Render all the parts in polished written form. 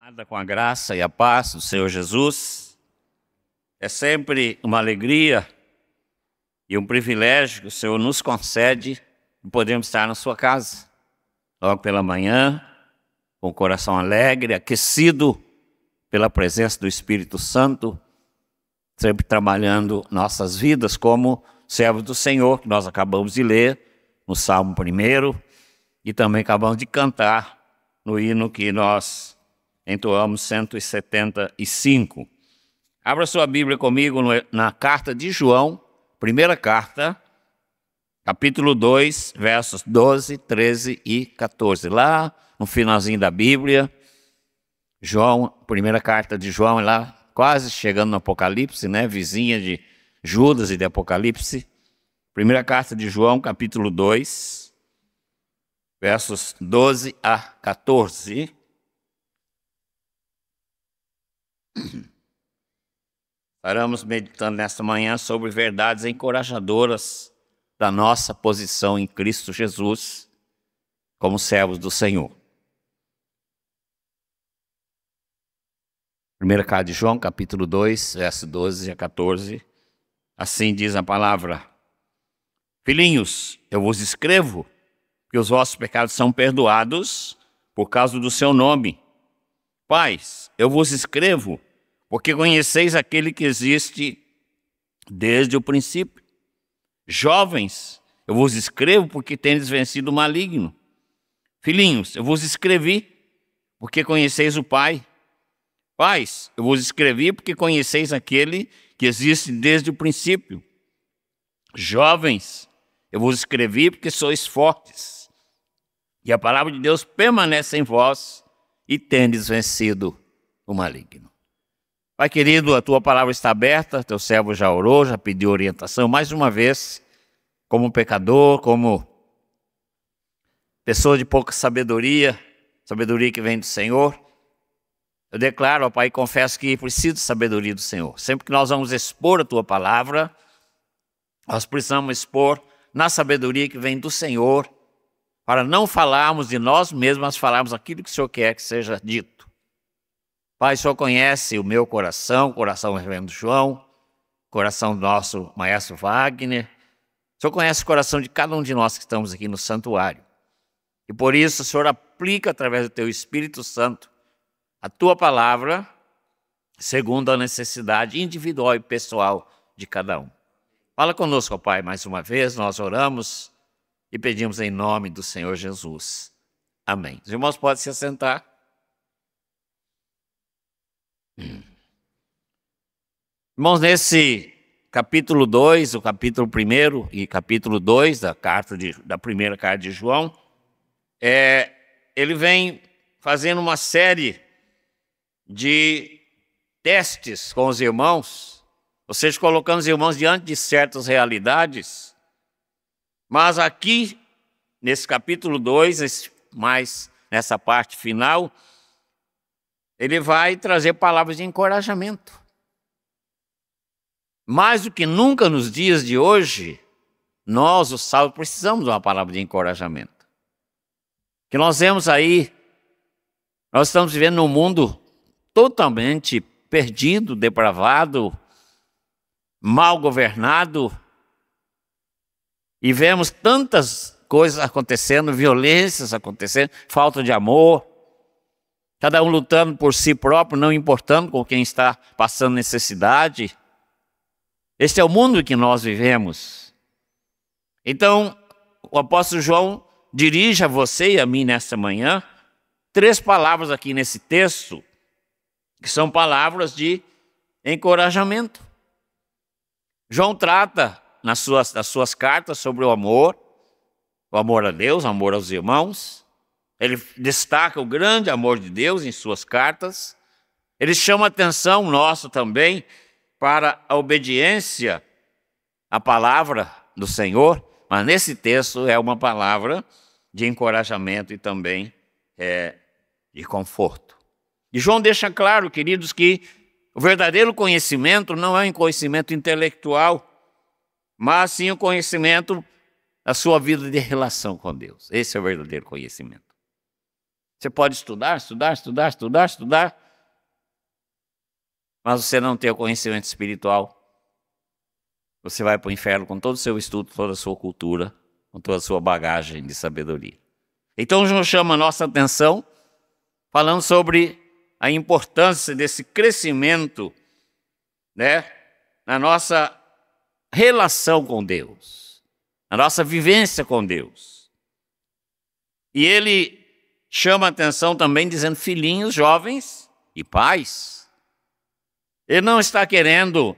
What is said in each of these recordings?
Nada com a graça e a paz do Senhor Jesus. É sempre uma alegria e um privilégio que o Senhor nos concede de podermos estar na sua casa, logo pela manhã, com o coração alegre, aquecido pela presença do Espírito Santo, sempre trabalhando nossas vidas como servos do Senhor, que nós acabamos de ler no Salmo 1 e também acabamos de cantar no hino que nós entoamos 175. Abra sua Bíblia comigo na carta de João, primeira carta, capítulo 2, versos 12, 13 e 14. Lá no finalzinho da Bíblia, João, primeira carta de João, lá quase chegando no Apocalipse, né? Vizinha de Judas e de Apocalipse. Primeira carta de João, capítulo 2, versos 12 a 14. Estaremos meditando nesta manhã sobre verdades encorajadoras da nossa posição em Cristo Jesus como servos do Senhor. Primeira carta de João, capítulo 2, verso 12 a 14. Assim diz a palavra: Filhinhos, eu vos escrevo que os vossos pecados são perdoados por causa do seu nome. Pais, eu vos escrevo porque conheceis aquele que existe desde o princípio. Jovens, eu vos escrevo porque tendes vencido o maligno. Filhinhos, eu vos escrevi porque conheceis o Pai. Pais, eu vos escrevi porque conheceis aquele que existe desde o princípio. Jovens, eu vos escrevi porque sois fortes, e a palavra de Deus permanece em vós, e tendes vencido o maligno. Pai querido, a tua palavra está aberta, teu servo já orou, já pediu orientação, mais uma vez, como pecador, como pessoa de pouca sabedoria, sabedoria que vem do Senhor. Eu declaro, ó Pai, e confesso que preciso de sabedoria do Senhor. Sempre que nós vamos expor a tua palavra, nós precisamos expor na sabedoria que vem do Senhor, para não falarmos de nós mesmos, mas falarmos aquilo que o Senhor quer que seja dito. Pai, o Senhor conhece o meu coração, o coração do reverendo João, o coração do nosso maestro Wagner. O Senhor conhece o coração de cada um de nós que estamos aqui no santuário. E por isso o Senhor aplica através do teu Espírito Santo a tua palavra, segundo a necessidade individual e pessoal de cada um. Fala conosco, ó Pai, mais uma vez, nós oramos e pedimos em nome do Senhor Jesus. Amém. Os irmãos podem se assentar. Irmãos, nesse capítulo 2, o capítulo 1 e capítulo 2 da primeira carta de João, ele vem fazendo uma série de testes com os irmãos, ou seja, colocando os irmãos diante de certas realidades. Mas aqui, nesse capítulo 2, mais nessa parte final, ele vai trazer palavras de encorajamento. Mais do que nunca nos dias de hoje, nós, os salvos, precisamos de uma palavra de encorajamento. Que nós vemos aí, nós estamos vivendo num mundo totalmente perdido, depravado, mal governado, e vemos tantas coisas acontecendo, violências acontecendo, falta de amor, cada um lutando por si próprio, não importando com quem está passando necessidade. Este é o mundo que nós vivemos. Então, o apóstolo João dirige a você e a mim nesta manhã 3 palavras aqui nesse texto, que são palavras de encorajamento. João trata nas suas cartas sobre o amor a Deus, o amor aos irmãos. Ele destaca o grande amor de Deus em suas cartas. Ele chama a atenção nossa também para a obediência à palavra do Senhor, mas nesse texto é uma palavra de encorajamento e também de conforto. E João deixa claro, queridos, que o verdadeiro conhecimento não é um conhecimento intelectual, mas sim o conhecimento da sua vida de relação com Deus. Esse é o verdadeiro conhecimento. Você pode estudar, mas você não tem o conhecimento espiritual. Você vai para o inferno com todo o seu estudo, toda a sua cultura, com toda a sua bagagem de sabedoria. Então, João chama a nossa atenção, falando sobre a importância desse crescimento, né, na nossa relação com Deus, na nossa vivência com Deus. E ele chama a atenção também dizendo filhinhos, jovens e pais. Ele não está querendo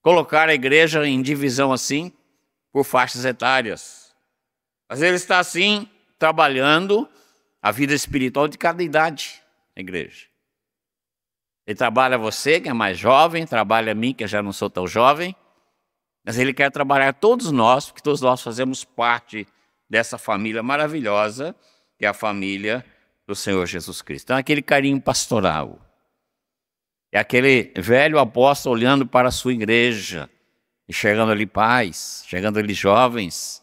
colocar a igreja em divisão assim, por faixas etárias. Mas ele está assim, trabalhando a vida espiritual de cada idade na igreja. Ele trabalha você, que é mais jovem, trabalha a mim, que eu já não sou tão jovem, mas ele quer trabalhar todos nós, porque todos nós fazemos parte dessa família maravilhosa, que é a família do Senhor Jesus Cristo. Então, aquele carinho pastoral. É aquele velho apóstolo olhando para a sua igreja, e chegando ali pais, chegando ali jovens,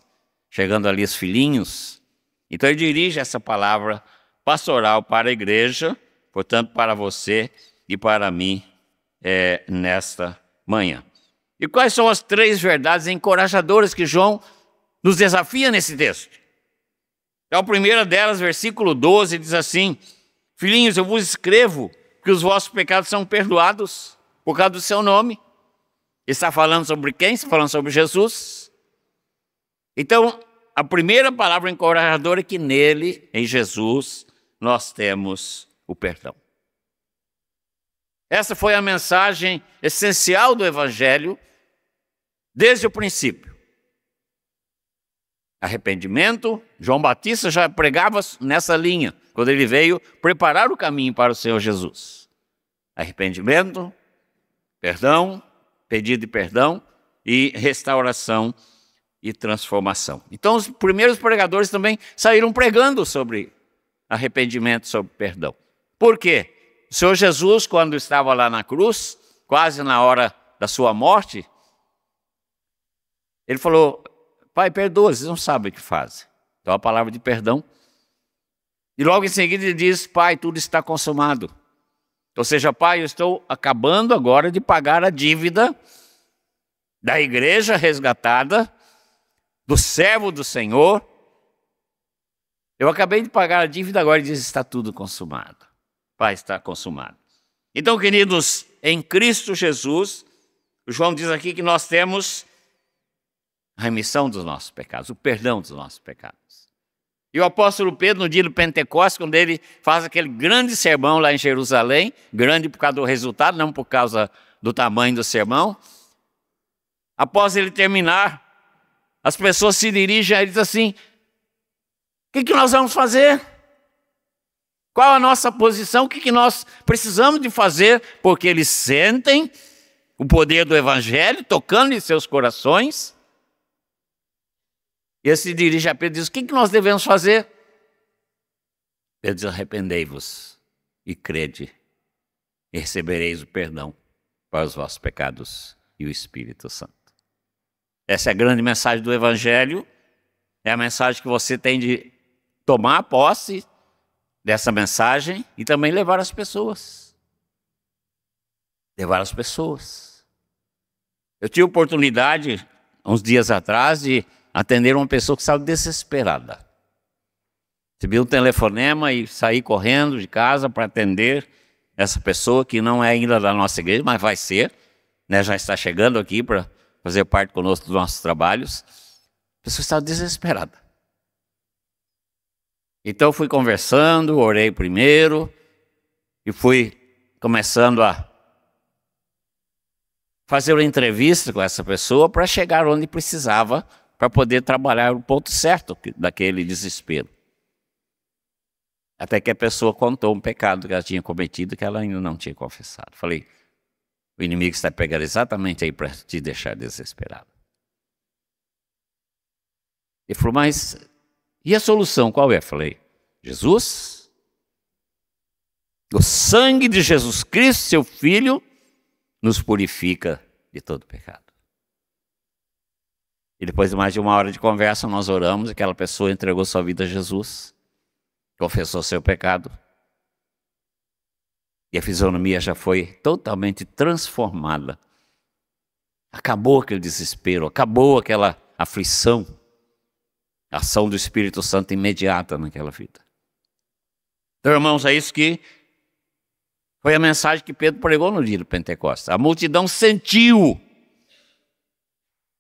chegando ali os filhinhos. Então ele dirige essa palavra pastoral para a igreja, portanto para você e para mim nesta manhã. E quais são as 3 verdades encorajadoras que João nos desafia nesse texto? Então a primeira delas, versículo 12, diz assim: filhinhos, eu vos escrevo que os vossos pecados são perdoados por causa do seu nome. Ele está falando sobre quem? Está falando sobre Jesus. Então, a primeira palavra encorajadora é que nele, em Jesus, nós temos o perdão. Essa foi a mensagem essencial do Evangelho desde o princípio. Arrependimento, João Batista já pregava nessa linha, quando ele veio preparar o caminho para o Senhor Jesus. Arrependimento, perdão, pedido de perdão e restauração e transformação. Então os primeiros pregadores também saíram pregando sobre arrependimento, sobre perdão. Por quê? O Senhor Jesus, quando estava lá na cruz, quase na hora da sua morte, ele falou: Pai, perdoa, vocês não sabem o que fazem. Então a palavra de perdão. E logo em seguida ele diz: Pai, tudo está consumado. Ou seja, Pai, eu estou acabando agora de pagar a dívida da igreja resgatada, do servo do Senhor. Eu acabei de pagar a dívida, agora ele diz: está tudo consumado. Pai, está consumado. Então, queridos, em Cristo Jesus, João diz aqui que nós temos a remissão dos nossos pecados, o perdão dos nossos pecados. E o apóstolo Pedro, no dia do Pentecostes, quando ele faz aquele grande sermão lá em Jerusalém, grande por causa do resultado, não por causa do tamanho do sermão, após ele terminar, as pessoas se dirigem a ele e dizem assim: o que nós vamos fazer? Qual a nossa posição? O que nós precisamos de fazer? Porque eles sentem o poder do Evangelho tocando em seus corações. E ele se dirige a Pedro e diz: o que nós devemos fazer? Pedro diz: arrependei-vos e crede, e recebereis o perdão para os vossos pecados e o Espírito Santo. Essa é a grande mensagem do Evangelho, é a mensagem que você tem de tomar posse dessa mensagem e também levar as pessoas. Levar as pessoas. Eu tive oportunidade, uns dias atrás, de atender uma pessoa que estava desesperada. Recebi um telefonema e saí correndo de casa para atender essa pessoa, que não é ainda da nossa igreja, mas vai ser, né? Já está chegando aqui para fazer parte conosco dos nossos trabalhos. A pessoa estava desesperada. Então fui conversando, orei primeiro e fui começando a fazer uma entrevista com essa pessoa para chegar onde precisava, para poder trabalhar o ponto certo daquele desespero. Até que a pessoa contou um pecado que ela tinha cometido, que ela ainda não tinha confessado. Falei: o inimigo está pegando exatamente aí para te deixar desesperado. Ele falou: mas e a solução qual é? Falei: Jesus. O sangue de Jesus Cristo, seu Filho, nos purifica de todo pecado. E depois de mais de 1 hora de conversa, nós oramos, aquela pessoa entregou sua vida a Jesus. confessou seu pecado, e a fisionomia já foi totalmente transformada. Acabou aquele desespero, acabou aquela aflição, a ação do Espírito Santo imediata naquela vida. Então, irmãos, é isso que foi a mensagem que Pedro pregou no dia do Pentecostes. A multidão sentiu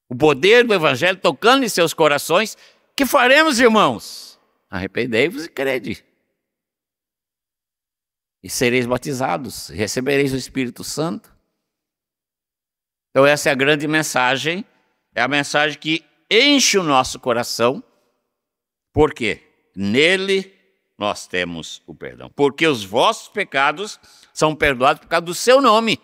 o poder do Evangelho tocando em seus corações. Que faremos, irmãos? Arrependei-vos e crede. E sereis batizados, recebereis o Espírito Santo. Então essa é a grande mensagem, é a mensagem que enche o nosso coração. Por quê? Nele nós temos o perdão. Porque os vossos pecados são perdoados por causa do seu nome.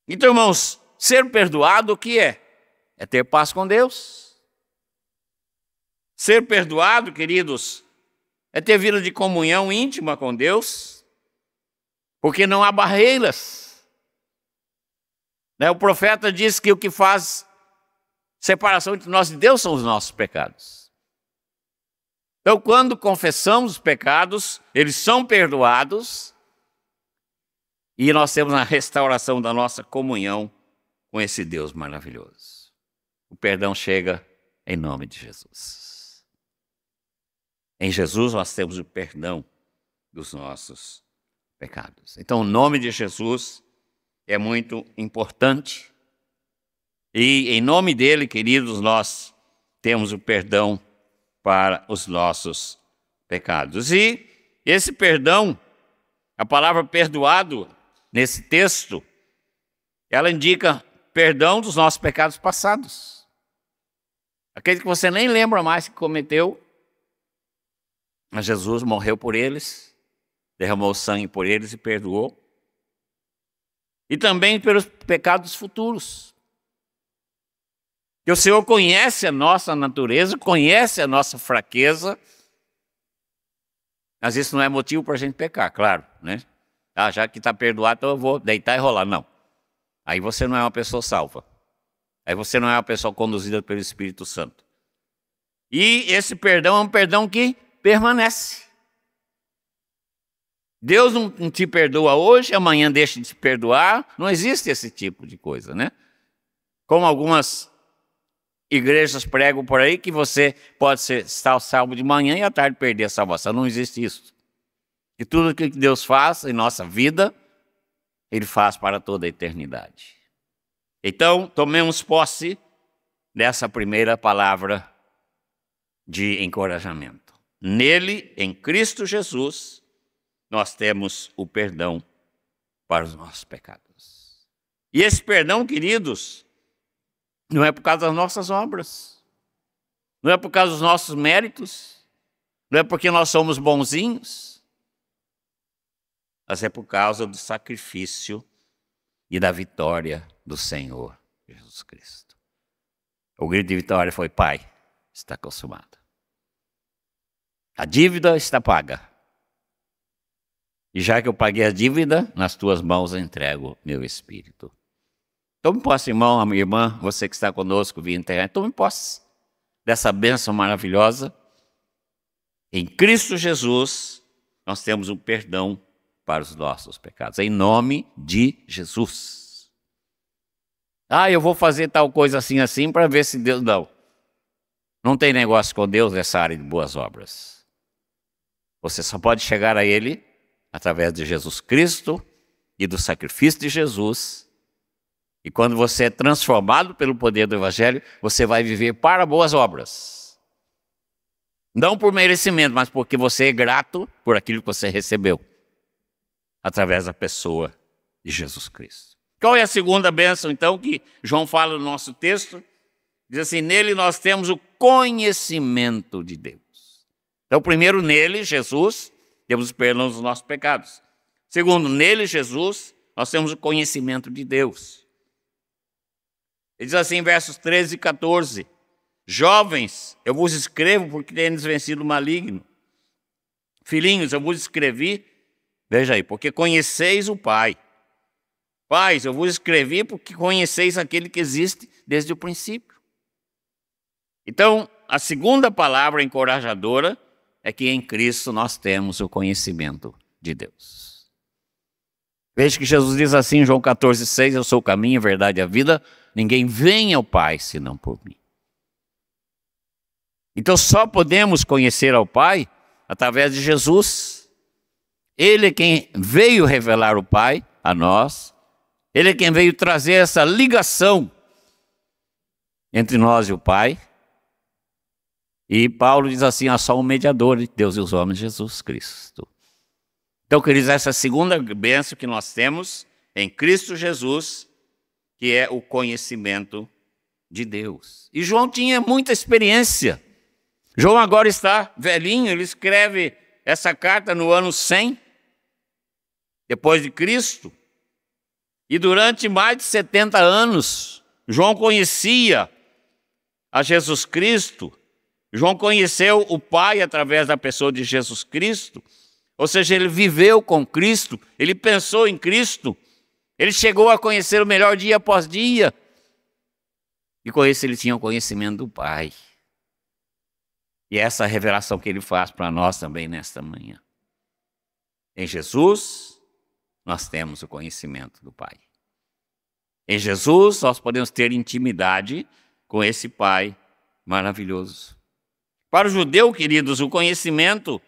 Então, irmãos, ser perdoado o que é? É ter paz com Deus. Ser perdoado, queridos, é ter vida de comunhão íntima com Deus, porque não há barreiras. O profeta diz que o que faz separação entre nós e Deus são os nossos pecados. Então, quando confessamos os pecados, eles são perdoados e nós temos a restauração da nossa comunhão com esse Deus maravilhoso. O perdão chega em nome de Jesus. Em Jesus nós temos o perdão dos nossos pecados. Então o nome de Jesus é muito importante. E em nome dele, queridos, nós temos o perdão para os nossos pecados. E esse perdão, a palavra perdoado nesse texto, ela indica perdão dos nossos pecados passados. Aquele que você nem lembra mais que cometeu, mas Jesus morreu por eles, derramou sangue por eles e perdoou. E também pelos pecados futuros. Que o Senhor conhece a nossa natureza, conhece a nossa fraqueza, mas isso não é motivo para a gente pecar, claro, né? Já que está perdoado, então eu vou deitar e rolar. Não. Aí você não é uma pessoa salva. Aí você não é uma pessoa conduzida pelo Espírito Santo. E esse perdão é um perdão que permanece. Deus não te perdoa hoje, amanhã deixa de te perdoar. Não existe esse tipo de coisa, né? Como algumas igrejas pregam por aí, que você pode estar salvo de manhã e à tarde perder a salvação. Não existe isso. E tudo que Deus faz em nossa vida, Ele faz para toda a eternidade. Então, tomemos posse dessa primeira palavra de encorajamento. Nele, em Cristo Jesus, nós temos o perdão para os nossos pecados. E esse perdão, queridos, não é por causa das nossas obras, não é por causa dos nossos méritos, não é porque nós somos bonzinhos, mas é por causa do sacrifício e da vitória do Senhor Jesus Cristo. O grito de vitória foi: Pai, está consumado. A dívida está paga. E já que eu paguei a dívida, nas tuas mãos eu entrego meu espírito. Tome posse, irmão, minha irmã, você que está conosco via internet, tome posse dessa bênção maravilhosa. Em Cristo Jesus, nós temos o perdão para os nossos pecados, em nome de Jesus. Eu vou fazer tal coisa assim para ver se Deus... Não tem negócio com Deus nessa área de boas obras. Você só pode chegar a Ele através de Jesus Cristo e do sacrifício de Jesus. E quando você é transformado pelo poder do Evangelho, você vai viver para boas obras. Não por merecimento, mas porque você é grato por aquilo que você recebeu, através da pessoa de Jesus Cristo. Qual é a segunda bênção, então, que João fala no nosso texto? Diz assim: nele nós temos o conhecimento de Deus. Então, primeiro, nele, Jesus, temos o perdão dos nossos pecados. Segundo, nele, Jesus, nós temos o conhecimento de Deus. Ele diz assim em versos 13 e 14: jovens, eu vos escrevo porque tendes vencido o maligno. Filhinhos, eu vos escrevi, veja aí, porque conheceis o Pai. Pais, eu vos escrevi porque conheceis aquele que existe desde o princípio. Então, a segunda palavra encorajadora é que em Cristo nós temos o conhecimento de Deus. Veja que Jesus diz assim em João 14,6, eu sou o caminho, a verdade e a vida, ninguém vem ao Pai senão por mim. Então só podemos conhecer ao Pai através de Jesus. Ele é quem veio revelar o Pai a nós. Ele é quem veio trazer essa ligação entre nós e o Pai. E Paulo diz assim, há só um mediador entre Deus e os homens, Jesus Cristo. Então, queridos, essa segunda bênção que nós temos em Cristo Jesus, que é o conhecimento de Deus. E João tinha muita experiência. João agora está velhinho, ele escreve essa carta no ano 100, depois de Cristo. E durante mais de 70 anos, João conhecia a Jesus Cristo. João conheceu o Pai através da pessoa de Jesus Cristo. Ou seja, ele viveu com Cristo, ele pensou em Cristo, ele chegou a conhecer o melhor dia após dia. E com isso ele tinha o conhecimento do Pai. E essa é a revelação que ele faz para nós também nesta manhã. Em Jesus, nós temos o conhecimento do Pai. Em Jesus, nós podemos ter intimidade com esse Pai maravilhoso. Para o judeu, queridos, o conhecimento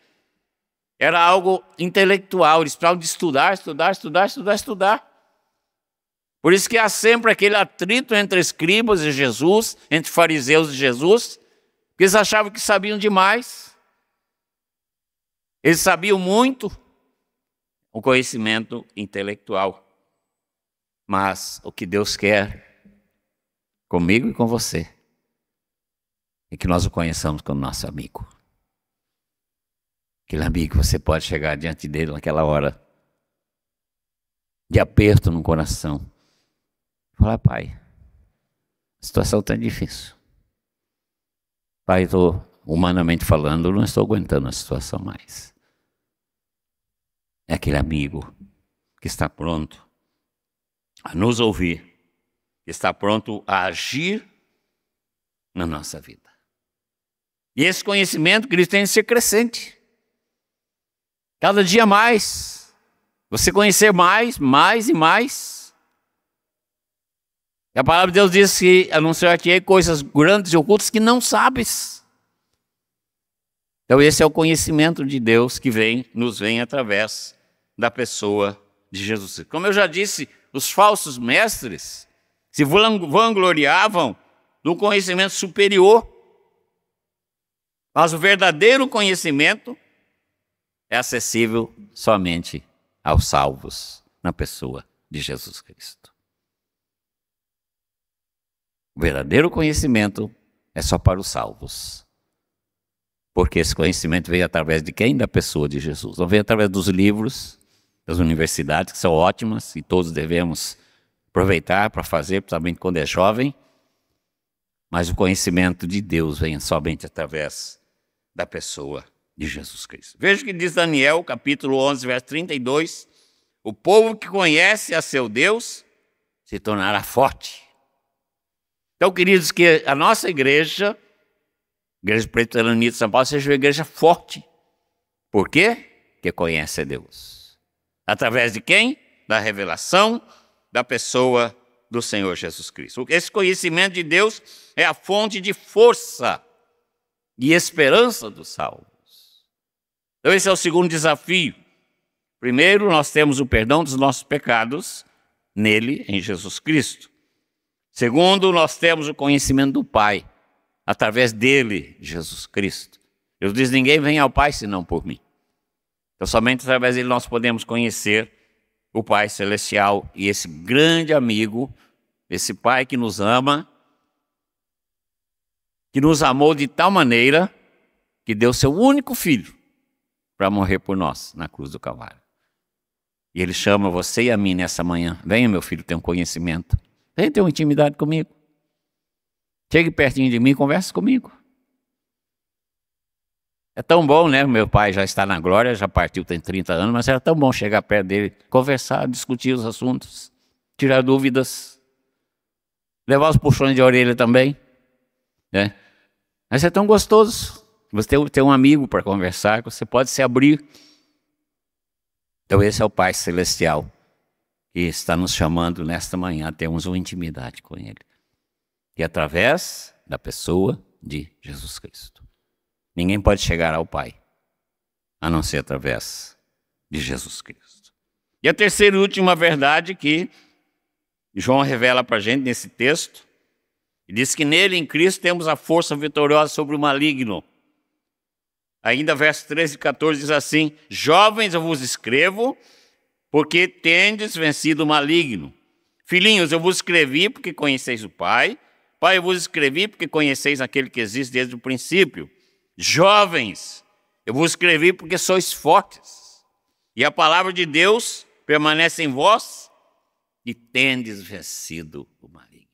era algo intelectual. Eles precisavam de estudar. Por isso que há sempre aquele atrito entre escribas e Jesus, entre fariseus e Jesus, porque eles achavam que sabiam demais. Eles sabiam muito o conhecimento intelectual. Mas o que Deus quer comigo e com você é que nós o conheçamos como nosso amigo. Aquele amigo que você pode chegar diante dele naquela hora de aperto no coração. Falar, Pai, a situação está difícil. Pai, humanamente falando, não estou aguentando a situação mais. É aquele amigo que está pronto a nos ouvir, que está pronto a agir na nossa vida. E esse conhecimento, Cristo, tem de ser crescente. Cada dia mais. Você conhecer mais e mais. E a palavra de Deus diz que anunciar-te-ei coisas grandes e ocultas que não sabes. Então esse é o conhecimento de Deus que nos vem através da pessoa de Jesus. Como eu já disse, os falsos mestres se vangloriavam do conhecimento superior. Mas o verdadeiro conhecimento é acessível somente aos salvos, na pessoa de Jesus Cristo. O verdadeiro conhecimento é só para os salvos. Porque esse conhecimento veio através de quem? Da pessoa de Jesus. Não veio através dos livros, das universidades, que são ótimas e todos devemos aproveitar para fazer, principalmente quando é jovem. Mas o conhecimento de Deus vem somente através da pessoa de Jesus Cristo. Veja o que diz Daniel, capítulo 11, verso 32. O povo que conhece a seu Deus se tornará forte. Então, queridos, que a nossa igreja, Igreja Presbiteriana Unida de São Paulo, seja uma igreja forte. Por quê? Porque conhece a Deus. Através de quem? Da revelação da pessoa do Senhor Jesus Cristo. Esse conhecimento de Deus é a fonte de força e esperança dos salvos. Então esse é o segundo desafio. Primeiro, nós temos o perdão dos nossos pecados nele, em Jesus Cristo. Segundo, nós temos o conhecimento do Pai, através dele, Jesus Cristo. Jesus diz, ninguém vem ao Pai senão por mim. Então somente através dele nós podemos conhecer o Pai Celestial e esse grande amigo, esse Pai que nos ama, que nos amou de tal maneira que deu seu único filho para morrer por nós na cruz do Calvário. E ele chama você e a mim nessa manhã. Venha, meu filho, ter um conhecimento. Venha ter uma intimidade comigo. Chegue pertinho de mim e converse comigo. É tão bom, né? Meu pai já está na glória, já partiu, tem 30 anos, mas era tão bom chegar perto dele, conversar, discutir os assuntos, tirar dúvidas, levar os puxões de orelha também, né? Mas é tão gostoso Você tem um amigo para conversar, você pode se abrir. Então esse é o Pai Celestial que está nos chamando nesta manhã a termos uma intimidade com Ele. E através da pessoa de Jesus Cristo. Ninguém pode chegar ao Pai, a não ser através de Jesus Cristo. E a terceira e última verdade que João revela para a gente nesse texto, ele diz que nele, em Cristo, temos a força vitoriosa sobre o maligno. Ainda verso 13 e 14 diz assim: jovens, eu vos escrevo, porque tendes vencido o maligno. Filhinhos, eu vos escrevi porque conheceis o Pai. Pai, eu vos escrevi porque conheceis aquele que existe desde o princípio. Jovens, eu vos escrevi porque sois fortes. E a palavra de Deus permanece em vós e tendes vencido o maligno.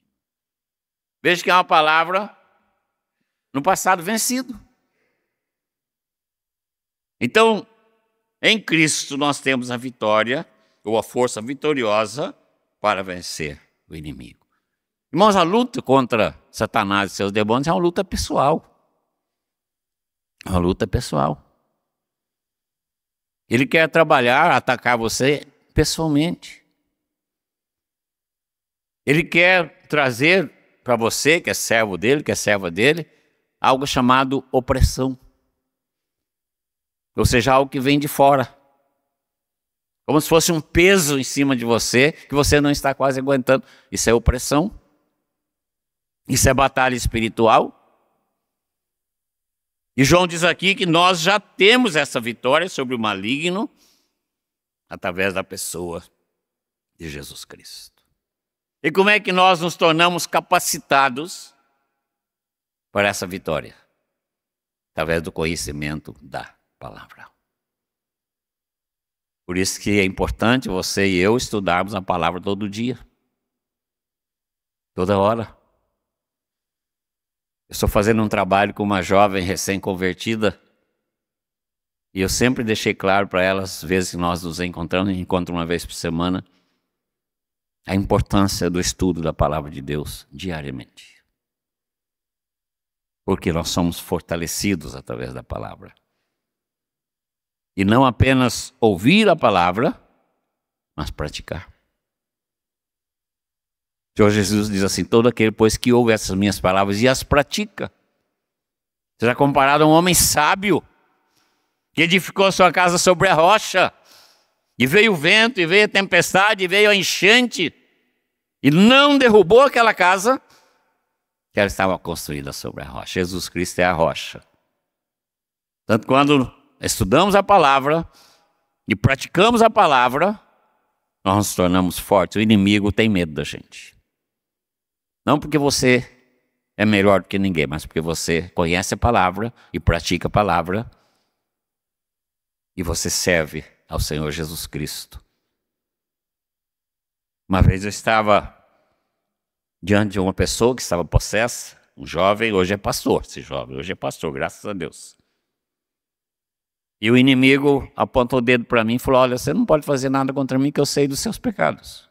Veja que é uma palavra no passado vencido. Então, em Cristo nós temos a vitória, ou a força vitoriosa, para vencer o inimigo. Irmãos, a luta contra Satanás e seus demônios é uma luta pessoal. É uma luta pessoal. Ele quer trabalhar, atacar você pessoalmente. Ele quer trazer para você, que é servo dele, que é serva dele, algo chamado opressão. Ou seja, algo que vem de fora. Como se fosse um peso em cima de você, que você não está quase aguentando. Isso é opressão. Isso é batalha espiritual. E João diz aqui que nós já temos essa vitória sobre o maligno através da pessoa de Jesus Cristo. E como é que nós nos tornamos capacitados para essa vitória? Através do conhecimento da palavra. Por isso que é importante você e eu estudarmos a palavra todo dia. Toda hora. Eu estou fazendo um trabalho com uma jovem recém-convertida e eu sempre deixei claro para ela, às vezes que nós nos encontramos, encontro uma vez por semana, a importância do estudo da palavra de Deus diariamente. Porque nós somos fortalecidos através da palavra. E não apenas ouvir a palavra, mas praticar. O Senhor Jesus diz assim: todo aquele, pois, que ouve essas minhas palavras e as pratica, será comparado a um homem sábio, que edificou a sua casa sobre a rocha, e veio o vento, e veio a tempestade, e veio a enchente, e não derrubou aquela casa, que ela estava construída sobre a rocha. Jesus Cristo é a rocha. Tanto quando estudamos a palavra e praticamos a palavra, nós nos tornamos fortes. O inimigo tem medo da gente. Não porque você é melhor do que ninguém, mas porque você conhece a palavra e pratica a palavra e você serve ao Senhor Jesus Cristo. Uma vez eu estava diante de uma pessoa que estava possessa, um jovem, hoje é pastor, esse jovem, hoje é pastor, graças a Deus. E o inimigo apontou o dedo para mim e falou: olha, você não pode fazer nada contra mim, que eu sei dos seus pecados.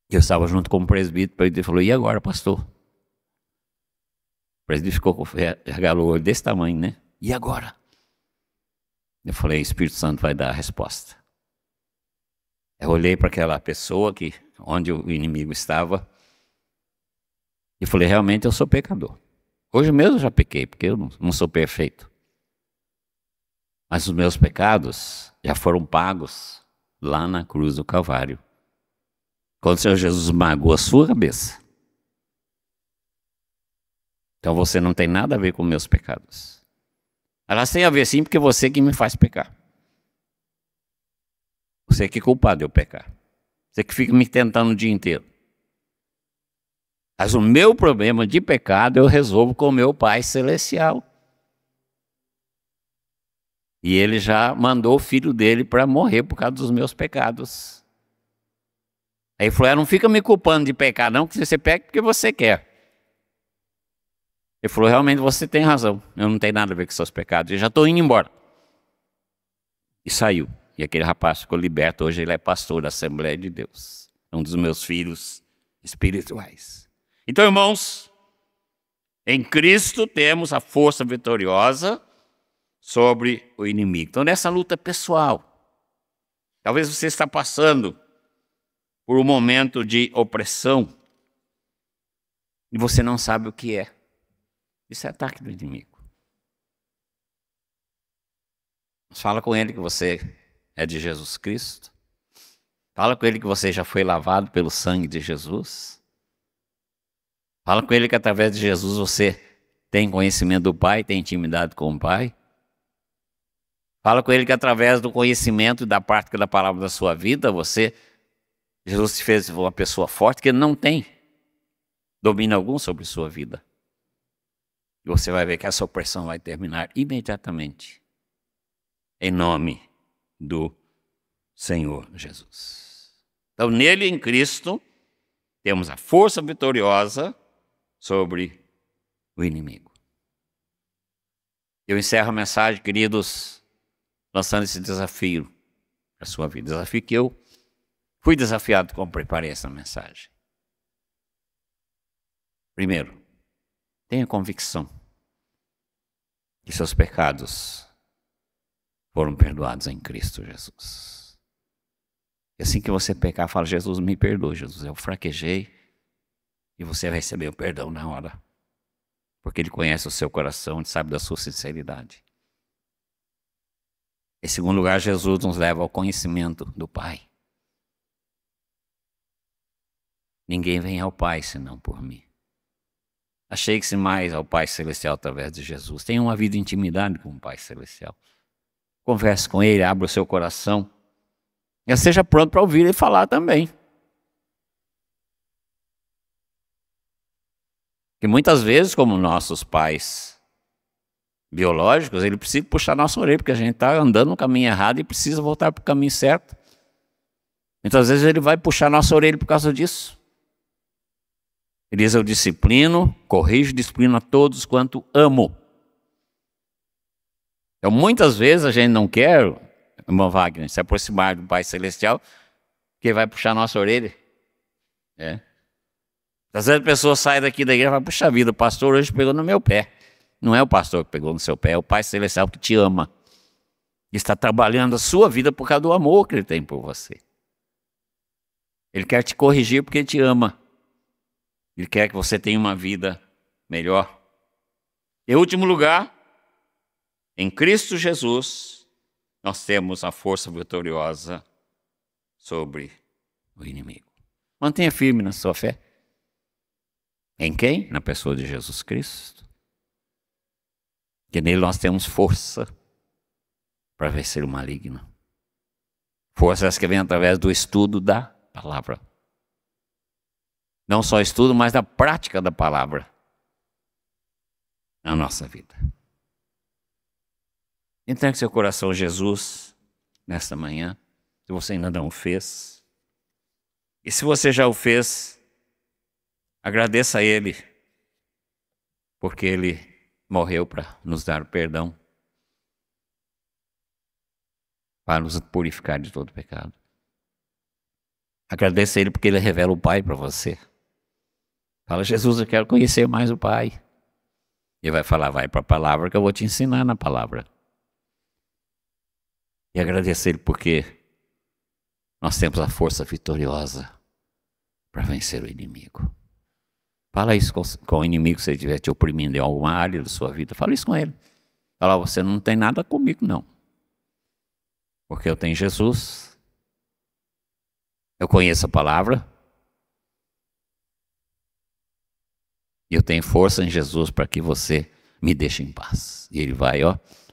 Eu estava junto com o presbítero, ele falou: e agora, pastor? O presbítero ficou, regalou o olho desse tamanho, né? E agora? Eu falei: o Espírito Santo vai dar a resposta. Eu olhei para aquela pessoa onde o inimigo estava e falei: realmente eu sou pecador. Hoje mesmo eu já pequei, porque eu não sou perfeito. Mas os meus pecados já foram pagos lá na cruz do Calvário, quando o Senhor Jesus esmagou a sua cabeça. Então você não tem nada a ver com meus pecados. Elas têm a ver sim, porque você que me faz pecar. Você que é culpado de eu pecar. Você que fica me tentando o dia inteiro. Mas o meu problema de pecado eu resolvo com o meu Pai Celestial. E Ele já mandou o Filho dele para morrer por causa dos meus pecados. Aí ele falou: não fica me culpando de pecar não, que você peca porque você quer. Ele falou: realmente você tem razão, eu não tenho nada a ver com seus pecados, eu já estou indo embora. E saiu. E aquele rapaz ficou liberto, hoje ele é pastor da Assembleia de Deus. Um dos meus filhos espirituais. Então, irmãos, Em Cristo temos a força vitoriosa sobre o inimigo. Então, nessa luta pessoal, talvez você está passando por um momento de opressão e você não sabe o que é. Isso é ataque do inimigo. Fala com ele que você é de Jesus Cristo. Fala com ele que você já foi lavado pelo sangue de Jesus. Fala com ele que através de Jesus você tem conhecimento do Pai, tem intimidade com o Pai. Fala com ele que através do conhecimento e da prática da palavra da sua vida, Jesus te fez uma pessoa forte que não tem domínio algum sobre sua vida. E você vai ver que essa opressão vai terminar imediatamente. Em nome do Senhor Jesus. Então, nele, em Cristo, temos a força vitoriosa sobre o inimigo. Eu encerro a mensagem, queridos, lançando esse desafio para a sua vida. Desafio que eu fui desafiado quando preparei essa mensagem. Primeiro, tenha convicção que seus pecados foram perdoados em Cristo Jesus. E assim que você pecar, fala: Jesus, me perdoa, Jesus, eu fraquejei. E você vai receber o perdão na hora. Porque Ele conhece o seu coração, Ele sabe da sua sinceridade. Em segundo lugar, Jesus nos leva ao conhecimento do Pai. Ninguém vem ao Pai senão por mim. Achegue-se mais ao Pai Celestial através de Jesus. Tenha uma vida de intimidade com o Pai Celestial. Converse com Ele, abra o seu coração. E esteja pronto para ouvir Ele falar também. Porque muitas vezes, como nossos pais biológicos, Ele precisa puxar nossa orelha, porque a gente está andando no caminho errado e precisa voltar para o caminho certo. Muitas vezes Ele vai puxar nossa orelha por causa disso. Ele diz: eu disciplino, corrijo, disciplino a todos quanto amo. Então, muitas vezes a gente não quer, irmão Wagner, se aproximar do Pai Celestial, porque vai puxar nossa orelha. Às vezes a pessoa sai daqui da igreja e fala: puxa vida, o pastor hoje pegou no meu pé. Não é o pastor que pegou no seu pé, é o Pai Celestial que te ama. E está trabalhando a sua vida por causa do amor que Ele tem por você. Ele quer te corrigir porque Ele te ama. Ele quer que você tenha uma vida melhor. Em último lugar, em Cristo Jesus, nós temos a força vitoriosa sobre o inimigo. Mantenha firme na sua fé. Em quem? Na pessoa de Jesus Cristo. Que nele nós temos força para vencer o maligno. Força essa que vem através do estudo da palavra. Não só estudo, mas da prática da palavra na nossa vida. Entregue seu coração a Jesus nesta manhã, se você ainda não o fez. E se você já o fez, agradeça a Ele, porque Ele morreu para nos dar o perdão, para nos purificar de todo pecado. Agradeça a Ele porque Ele revela o Pai para você. Fala: Jesus, eu quero conhecer mais o Pai. Ele vai falar: vai para a palavra que eu vou te ensinar na palavra. E agradecer Ele porque nós temos a força vitoriosa para vencer o inimigo. Fala isso com o inimigo se ele estiver te oprimindo em alguma área da sua vida. Fala isso com ele. Fala: você não tem nada comigo, não. Porque eu tenho Jesus. Eu conheço a palavra. E eu tenho força em Jesus para que você me deixe em paz. E Ele vai,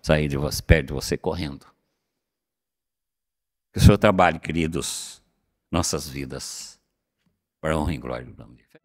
sair de você, perto de você correndo. Que o Senhor trabalhe, queridos, nossas vidas, para a honra e glória do nome de Deus.